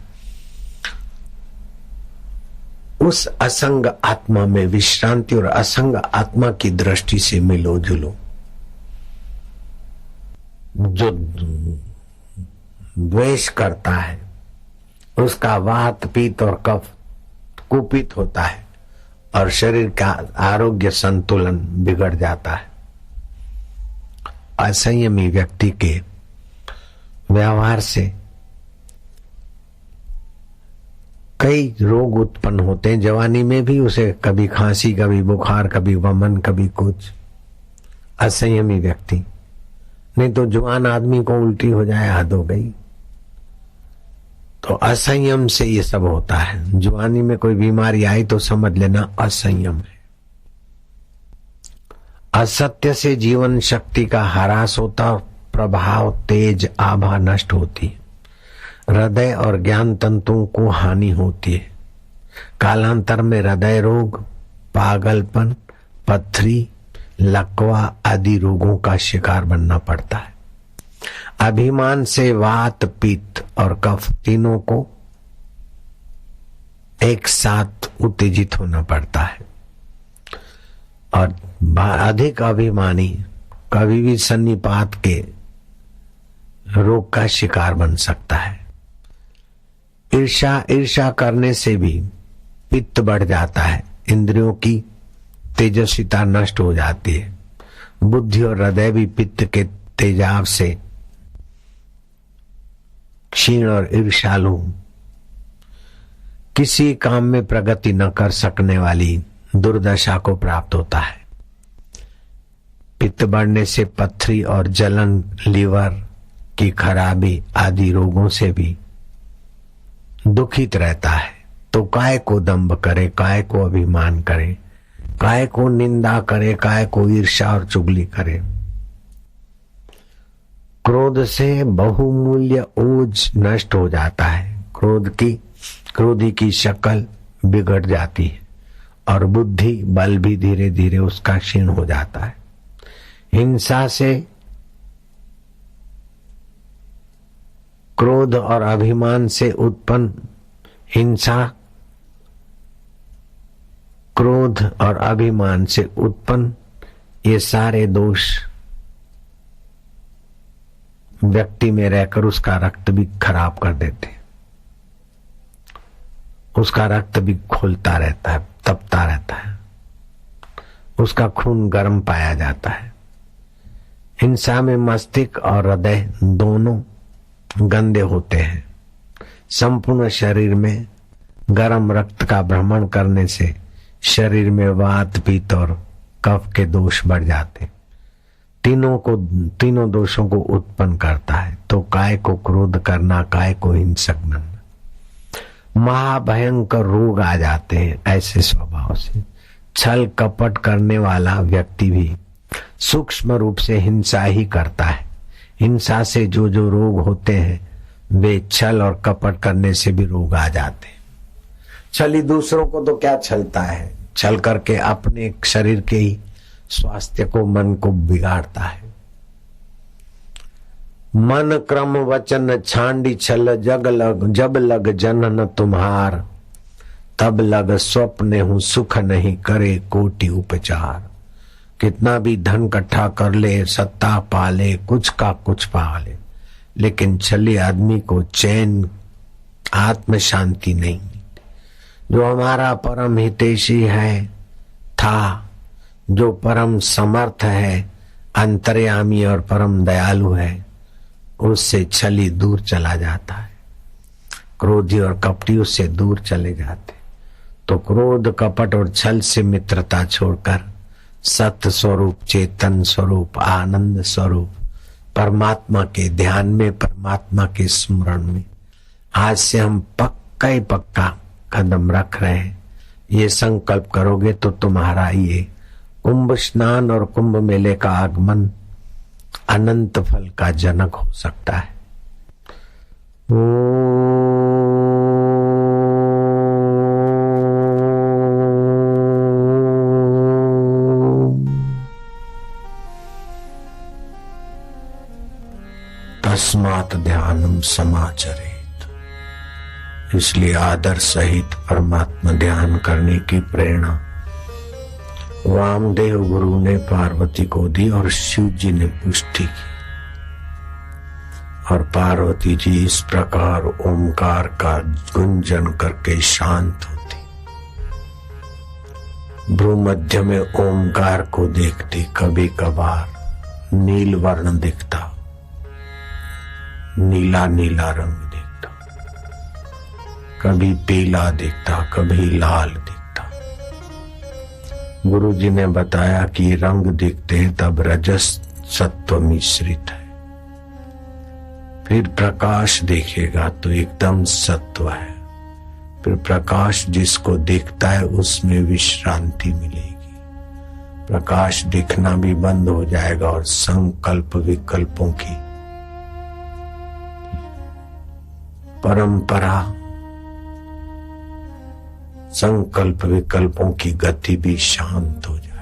उस असंग आत्मा में विश्रांति और असंग आत्मा की दृष्टि से मिलो जुलो। जो द्वेष करता है उसका वात, पित्त और कफ कुपित होता है और शरीर का आरोग्य संतुलन बिगड़ जाता है। असंयमी व्यक्ति के व्यवहार से कई रोग उत्पन्न होते हैं। जवानी में भी उसे कभी खांसी, कभी बुखार, कभी वमन, कभी कुछ। असंयमी व्यक्ति, नहीं तो जवान आदमी को उल्टी हो जाए, हद हो गई। तो असंयम से ये सब होता है। जवानी में कोई बीमारी आई तो समझ लेना असंयम है। असत्य से जीवन शक्ति का ह्रास होता और प्रभाव, तेज, आभा नष्ट होती है। हृदय और ज्ञान तंतुओं को हानि होती है। कालांतर में हृदय रोग, पागलपन, पथरी, लकवा आदि रोगों का शिकार बनना पड़ता है। अभिमान से वात, पित्त और कफ तीनों को एक साथ उत्तेजित होना पड़ता है और अधिक अभिमानी कभी भी सन्निपात के रोग का शिकार बन सकता है। ईर्षा करने से भी पित्त बढ़ जाता है, इंद्रियों की तेजस्विता नष्ट हो जाती है। बुद्धि और हृदय भी पित्त के तेजाब से क्षीण और ईर्ष्यालु, किसी काम में प्रगति न कर सकने वाली दुर्दशा को प्राप्त होता है। पित्त बढ़ने से पथरी और जलन, लीवर की खराबी आदि रोगों से भी दुखित रहता है तो काय को दंभ करे, काय को अभिमान करे, काय को निंदा करे, काय को ईर्ष्या और चुगली करे। क्रोध से बहुमूल्य ओज नष्ट हो जाता है। क्रोधी की शक्ल बिगड़ जाती है और बुद्धि बल भी धीरे धीरे उसका क्षीण हो जाता है। हिंसा से, क्रोध और अभिमान से उत्पन्न हिंसा, क्रोध और अभिमान से उत्पन्न ये सारे दोष व्यक्ति में रहकर उसका रक्त भी खराब कर देते हैं। उसका रक्त भी खोलता रहता है, तपता रहता है, उसका खून गर्म पाया जाता है। हिंसा में मस्तिष्क और हृदय दोनों गंदे होते हैं। संपूर्ण शरीर में गर्म रक्त का भ्रमण करने से शरीर में वात, पित्त और कफ के दोष बढ़ जाते, तीनों दोषों को उत्पन्न करता है। तो काय को क्रोध करना, काय को हिंसक बनना, महाभयंकर रोग आ जाते हैं ऐसे स्वभाव से। छल कपट करने वाला व्यक्ति भी सूक्ष्म रूप से हिंसा ही करता है। हिंसा से जो जो रोग होते हैं वे छल और कपट करने से भी रोग आ जाते हैं। छली दूसरों को तो क्या छलता है, छल करके अपने शरीर के ही स्वास्थ्य को, मन को बिगाड़ता है। मन क्रम वचन छांडी छल जब लग जनन तुम्हार, तब लग स्वप्ने हूं सुख नहीं करे कोटि उपचार। कितना भी धन इकट्ठा कर ले, सत्ता पाले, कुछ का कुछ पाले, लेकिन छली आदमी को चैन, आत्म शांति नहीं। जो हमारा परम हितैषी है था, जो परम समर्थ है, अंतर्यामी और परम दयालु है, उससे छली दूर चला जाता है। क्रोधी और कपटी उससे दूर चले जाते। तो क्रोध, कपट और छल से मित्रता छोड़कर सत्य स्वरूप, चेतन स्वरूप, आनंद स्वरूप परमात्मा के ध्यान में, परमात्मा के स्मरण में आज से हम पक्का ही पक्का कदम रख रहे हैं। ये संकल्प करोगे तो तुम्हारा ये कुंभ स्नान और कुंभ मेले का आगमन अनंत फल का जनक हो सकता है। तस्मात् ध्यानम समाचरेत, इसलिए आदर सहित परमात्मा ध्यान करने की प्रेरणा वामदेव गुरु ने पार्वती को दी और शिव जी ने पुष्टि की। और पार्वती जी इस प्रकार ओंकार का गुंजन करके शांत होती, भ्रूमध्य में ओंकार को देखती। कभी कभार नील वर्ण दिखता, नीला नीला रंग दिखता, कभी पीला दिखता, कभी लाल दिखता। गुरु जी ने बताया कि रंग दिखते हैं तब रजस सत्व मिश्रित है। फिर प्रकाश देखेगा तो एकदम सत्व है। फिर प्रकाश जिसको दिखता है उसमें विश्रांति मिलेगी। प्रकाश दिखना भी बंद हो जाएगा और संकल्प विकल्पों की परंपरा, संकल्प विकल्पों की गति भी शांत हो जाएगी।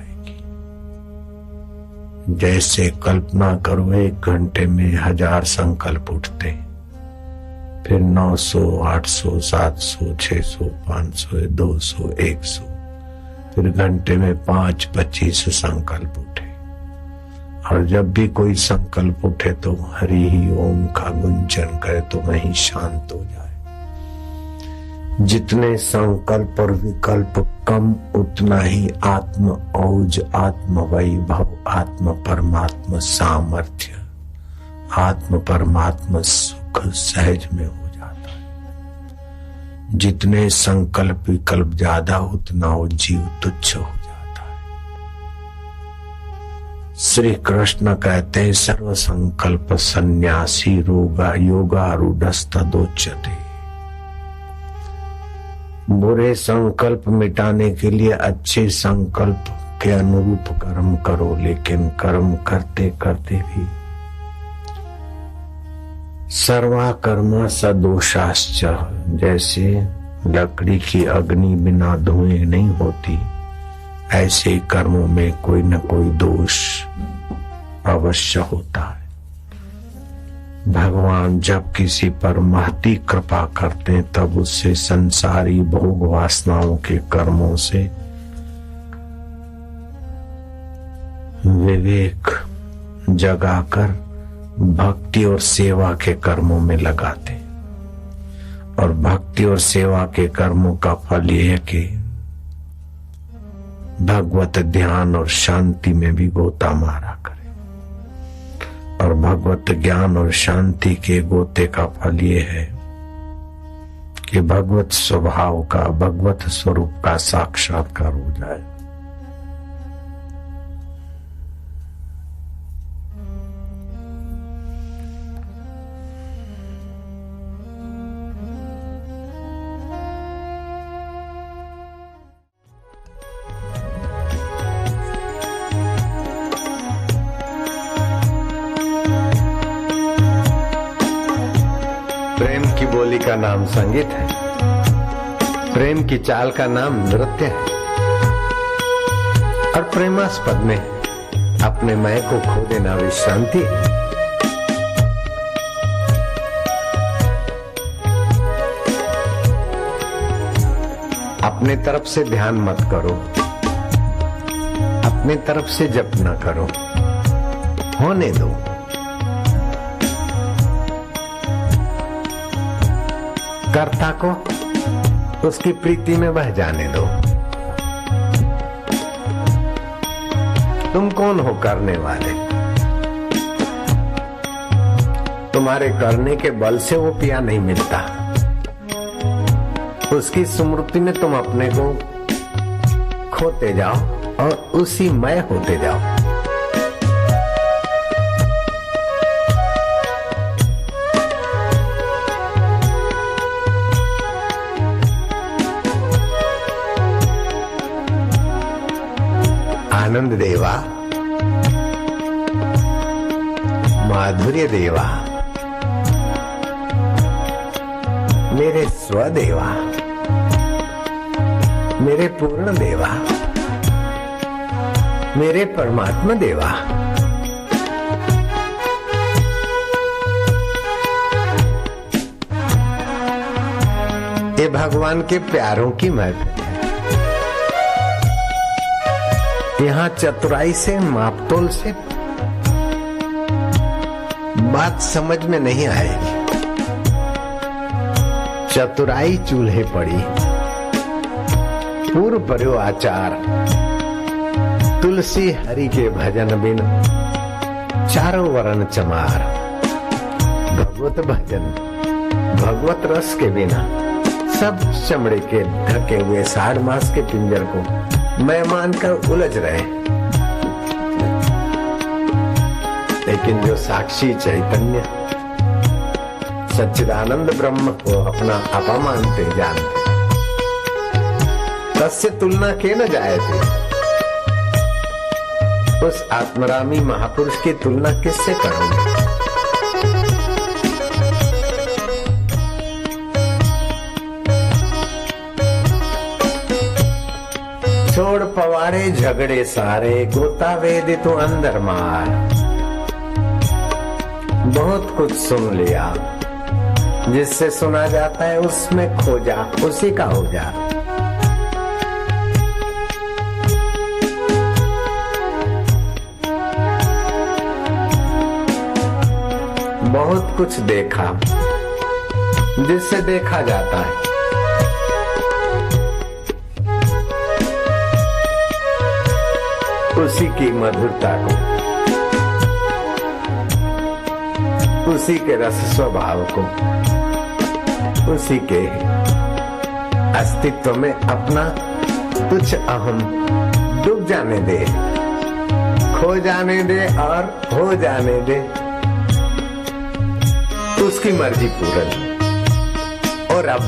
जैसे कल्पना करो 1 घंटे में 1000 संकल्प उठते, फिर 900, 800, 700, 600, 500, 200, 100, फिर घंटे में 5-25 संकल्प उठे। और जब भी कोई संकल्प उठे तो हरि ही ओम का गुंजन करे तो वहीं शांत हो जाए। जितने संकल्प और विकल्प कम, उतना ही आत्म औज, आत्म वैभव, आत्म परमात्मा सामर्थ्य, आत्म परमात्मा सुख सहज में हो जाता है। जितने संकल्प विकल्प ज्यादा, उतना वो जीव तुच्छ हो जाता है। श्री कृष्ण कहते हैं सर्व संकल्प सन्यासी रोगा योगारूढ़स्तदोच्यते। बुरे संकल्प मिटाने के लिए अच्छे संकल्प के अनुरूप कर्म करो, लेकिन कर्म करते करते भी सर्वा कर्मा सदोषाश्च, जैसे लकड़ी की अग्नि बिना धुएं नहीं होती, ऐसे कर्मों में कोई न कोई दोष अवश्य होता है। भगवान जब किसी पर महती कृपा करते हैं तब उससे संसारी भोग वासनाओं के कर्मों से विवेक जगाकर भक्ति और सेवा के कर्मों में लगाते, और भक्ति और सेवा के कर्मों का फल यह है कि भगवत ध्यान और शांति में भी गोता मारा करे, और भगवत ज्ञान और शांति के गोते का फल ये है कि भगवत स्वभाव का, भगवत स्वरूप का साक्षात्कार हो जाए। प्रेम की बोली का नाम संगीत है, प्रेम की चाल का नाम नृत्य है, और प्रेमास्पद में अपने मैं को खो देना विश्रांति है। अपने तरफ से ध्यान मत करो, अपने तरफ से जप न करो, होने दो। कर्ता को उसकी प्रीति में बह जाने दो। तुम कौन हो करने वाले? तुम्हारे करने के बल से वो पिया नहीं मिलता, उसकी स्मृति में तुम अपने को खोते जाओ और उसी मय होते जाओ। आनंद देवा, माधुर्य देवा, मेरे स्वदेवा, मेरे पूर्ण देवा, मेरे परमात्मा देवा, ये भगवान के प्यारों की महफिल। यहाँ चतुराई से, मापतोल से बात समझ में नहीं आएगी। चतुराई चूल्हे पड़ी, पूर्व पर्यो आचार, तुलसी हरि के भजन बिन चारों वरण चमार। भगवत भजन, भगवत रस के बिना सब चमड़े के ढके हुए 60 मास के पिंजर को मैं मानकर उलझ रहे, लेकिन जो साक्षी चैतन्य सच्चिदानंद ब्रह्म को अपना आपा मानते जानते, तस्य तुलना के न जाए थे। उस आत्मरामी महापुरुष की तुलना किससे करोगे? छोड़ पवाड़े झगड़े सारे, गोता वेद तू अंदर मार। बहुत कुछ सुन लिया, जिससे सुना जाता है उसमें खो जा, उसी का हो जा। बहुत कुछ देखा, जिससे देखा जाता है, उसी की मधुरता को, उसी के रस स्वभाव को, उसी के अस्तित्व में अपना तुच्छ अहम डूब जाने दे, खो जाने दे और हो जाने दे। उसकी मर्जी पूर्ण। और अब